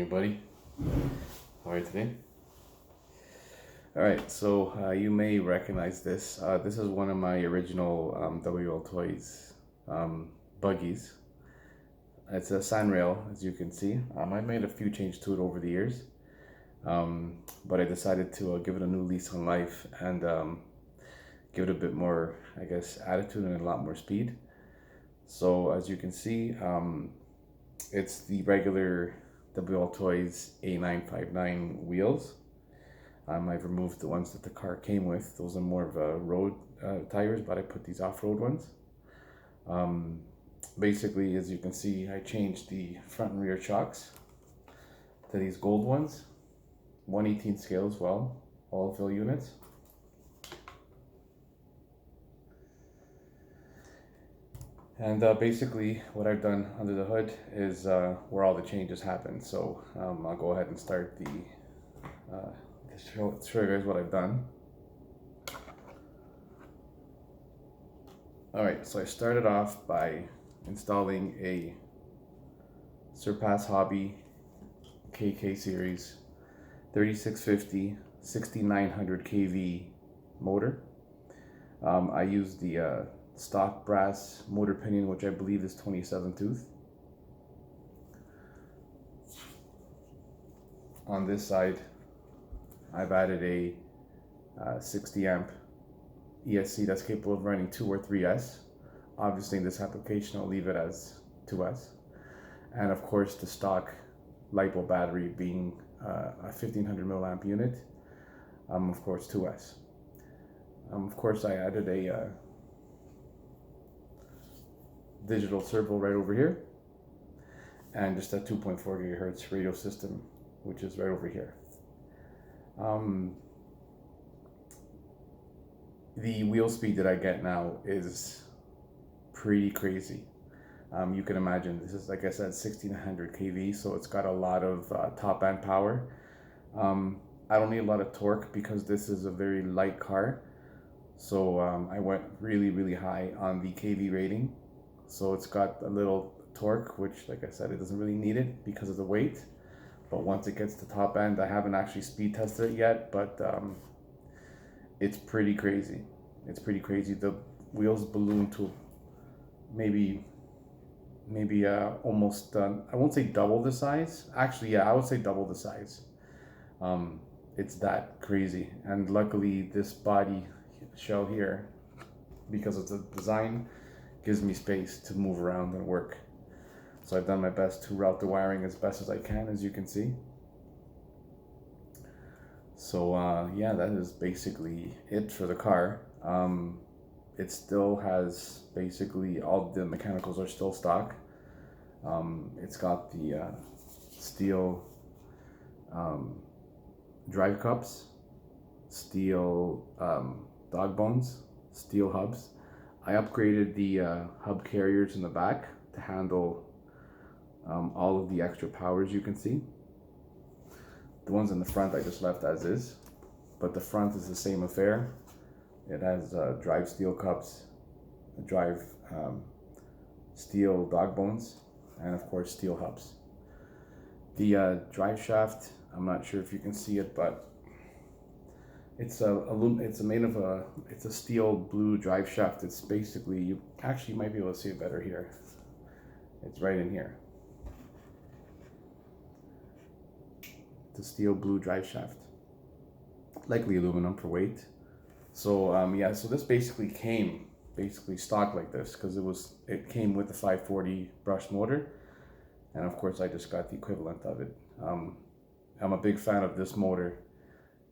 buddy. How are you today? Alright, so you may recognize this. This is one of my original WLToys buggies. It's a sandrail, as you can see. I made a few changes to it over the years, but I decided to give it a new lease on life and give it a bit more, I guess, attitude and a lot more speed. So as you can see, it's the regular WLToys K929 wheels. I've removed the ones that the car came with. Those are more of road tires, but I put these off-road ones. Basically, as you can see, I changed the front and rear shocks to these gold ones, 1/18 scale as well, all fill units. And basically what I've done under the hood is where all the changes happen. So I'll go ahead and start the, show you guys what I've done. Alright, so I started off by installing a Surpass Hobby KK series 3650 6900 kV motor. I used the stock brass motor pinion, which I believe is 27 tooth. On this side, I've added a 60 amp ESC that's capable of running 2 or 3S. Obviously in this application I'll leave it as 2S. And of course the stock lipo battery being a 1500 milliamp unit, of course 2S. Of course I added a digital servo right over here, and just a 2.4 gigahertz radio system, which is right over here. The wheel speed that I get now is pretty crazy. You can imagine this is, like I said, 1600 kV, so it's got a lot of top end power. I don't need a lot of torque because this is a very light car, so I went really high on the kV rating. So it's got a little torque, which, like I said, it doesn't really need it because of the weight. But once it gets to top end, I haven't actually speed tested it yet, but it's pretty crazy. It's pretty crazy. The wheels balloon to maybe almost, I won't say double the size. Actually, yeah, I would say double the size. It's that crazy. And luckily this body shell here, because of the design, gives me space to move around and work. So I've done my best to route the wiring as best as I can, as you can see. So yeah, that is basically it for the car. It still has basically all the mechanicals are still stock. It's got the steel drive cups, steel dog bones, steel hubs. I upgraded the hub carriers in the back to handle all of the extra powers you can see. The ones in the front I just left as is, but the front is the same affair. It has drive steel cups, drive steel dog bones, and of course steel hubs. The drive shaft, I'm not sure if you can see it, but it's a steel blue drive shaft. It's basically, you actually might be able to see it better here. It's right in here. It's a steel blue drive shaft, likely aluminum for weight. So yeah, so this basically came stock like this because it came with the 540 brush motor, and of course I just got the equivalent of it. I'm a big fan of this motor,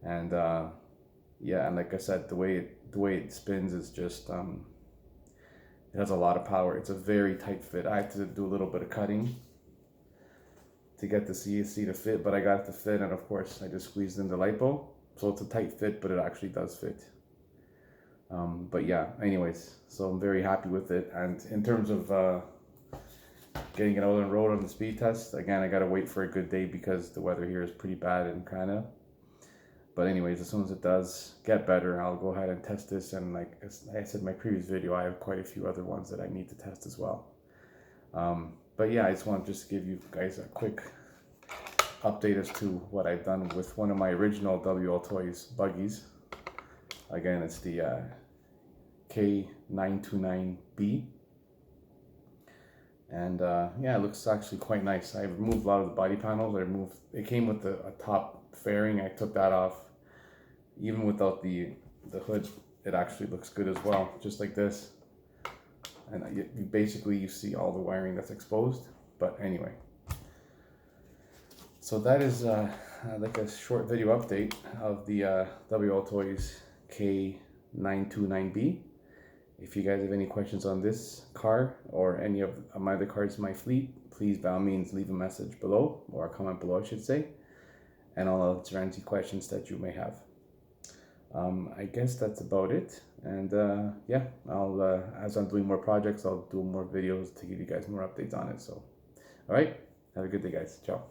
and yeah, and like I said, the way it spins is just it has a lot of power. It's a very tight fit. I have to do a little bit of cutting to get the CAC to fit, but I got it to fit, and of course I just squeezed in the lipo, so it's a tight fit, but it actually does fit. But yeah, anyways, so I'm very happy with it. And in terms of getting it out on the road on the speed test, again, I gotta wait for a good day because the weather here is pretty bad and kind of. But anyways, as soon as it does get better, I'll go ahead and test this. And like I said in my previous video, I have quite a few other ones that I need to test as well. But yeah, I just want to give you guys a quick update as to what I've done with one of my original WLToys buggies. Again, it's the K929B. And yeah, it looks actually quite nice. I removed a lot of the body panels. It came with a top fairing. I took that off. Even without the hood, it actually looks good as well, just like this. And basically you see all the wiring that's exposed. But anyway, so that is like a short video update of the WLToys K929B. If you guys have any questions on this car or any of my other cars in my fleet, please by all means leave a message below, or a comment below I should say, and I'll answer any questions that you may have. I guess that's about it, and yeah, I'll as I'm doing more projects, I'll do more videos to give you guys more updates on it. So, all right, have a good day, guys. Ciao.